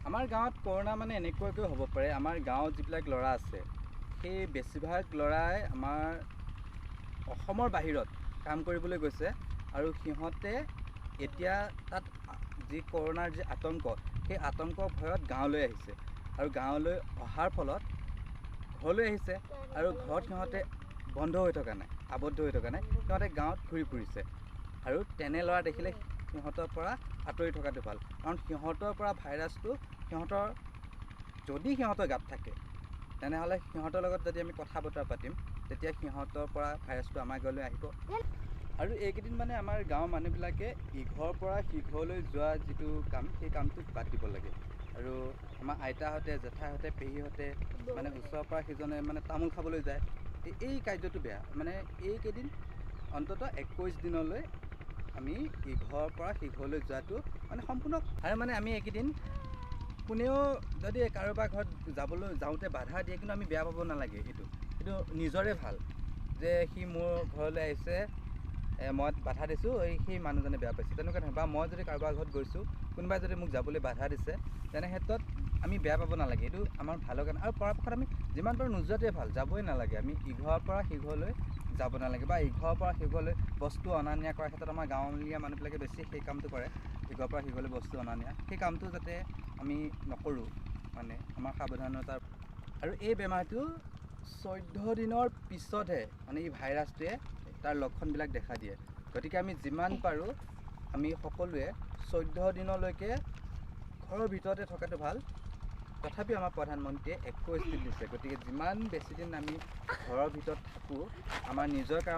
আমাৰ গাঁৱত কৰোণা মানে এনেকুৱাকৈ হ'ব পাৰে। আমাৰ গাঁৱত যিবিলাক ল'ৰা আছে সেই বেছিভাগ ল'ৰাই আমাৰ অসমৰ বাহিৰত কাম কৰিবলৈ গৈছে আৰু সিহঁতে এতিয়া তাত যি কৰোণাৰ যি আতংক, সেই আতংকৰ ভয়ত গাঁৱলৈ আহিছে আৰু গাঁৱলৈ অহাৰ ফলত ঘৰলৈ আহিছে আৰু ঘৰত সিহঁতে বন্ধ হৈ থকা নাই, আবদ্ধ হৈ থকা নাই, সিহঁতে গাঁৱত ঘূৰি ফুৰিছে। আৰু তেনে ল'ৰা দেখিলে সিহঁতৰ পৰা আঁতৰি থকাটো ভাল, কাৰণ সিহঁতৰ পৰা ভাইৰাছটো যদি সিহঁতৰ গাত থাকে তেনেহ'লে সিহঁতৰ লগত যদি আমি কথা বতৰা পাতিম তেতিয়া সিহঁতৰ পৰা ভাইৰাছটো আমাৰ ঘৰলৈ আহিব। আৰু এইকেইদিন মানে আমাৰ গাঁৱৰ মানুহবিলাকে ইঘৰৰ পৰা সিঘৰলৈ যোৱা যিটো কাম, সেই কামটো বাদ দিব লাগে। আৰু আমাৰ আইতাহঁতে, জেঠাইহঁতে, পেহীহঁতে মানে ওচৰৰ পৰা সিজনে মানে তামোল খাবলৈ যায়, এই কাৰ্যটো বেয়া। মানে এইকেইদিন অন্ততঃ 21 দিনলৈ আমি ইঘৰৰ পৰা সিঘৰলৈ যোৱাটো মানে সম্পূৰ্ণ। আৰু মানে আমি এইকেইদিন কোনেও যদি কাৰোবাৰ ঘৰত যাওঁতে বাধা দিয়ে, কিন্তু আমি বেয়া পাব নালাগে। এইটো নিজৰে ভাল যে সি মোৰ ঘৰলৈ আহিছে, মই বাধা দিছোঁ, সেই মানুহজনে বেয়া পাইছে, তেনেকুৱা নহয়। বা মই যদি কাৰোবাৰ ঘৰত গৈছোঁ, কোনোবাই যদি মোক যাবলৈ বাধা দিছে, তেনে ক্ষেত্ৰত আমি বেয়া পাব নালাগে। এইটো আমাৰ ভালৰ কাৰণে। আৰু পৰাপক্ষত আমি যিমান পাৰোঁ নোযোৱাটোৱে ভাল, যাবই নালাগে। আমি ইঘৰৰ পৰা সিঘৰলৈ যাব নালাগে, বা ইঘৰৰ পৰা সিঘৰলৈ বস্তু অনা নিয়া কৰাৰ ক্ষেত্ৰত আমাৰ গাঁৱলীয়া মানুহবিলাকে বেছি সেই কামটো কৰে। ইঘৰৰ পৰা সিঘৰলৈ বস্তু অনা নিয়া, সেই কামটো যাতে আমি নকৰোঁ, মানে আমাৰ সাৱধানতাৰ। আৰু এই বেমাৰটো 14 দিনৰ পিছতহে মানে এই ভাইৰাছটোৱে তাৰ লক্ষণবিলাক দেখা দিয়ে। গতিকে আমি যিমান পাৰোঁ আমি সকলোৱে 14 দিনলৈকে ঘৰৰ ভিতৰতে থকাটো ভাল। তথাপিও আমাৰ প্ৰধানমন্ত্ৰীয়ে 21 দিন দিছে, গতিকে যিমান বেছি দিন আমি ঘৰৰ ভিতৰত থাকোঁ আমাৰ নিজৰ কাৰণে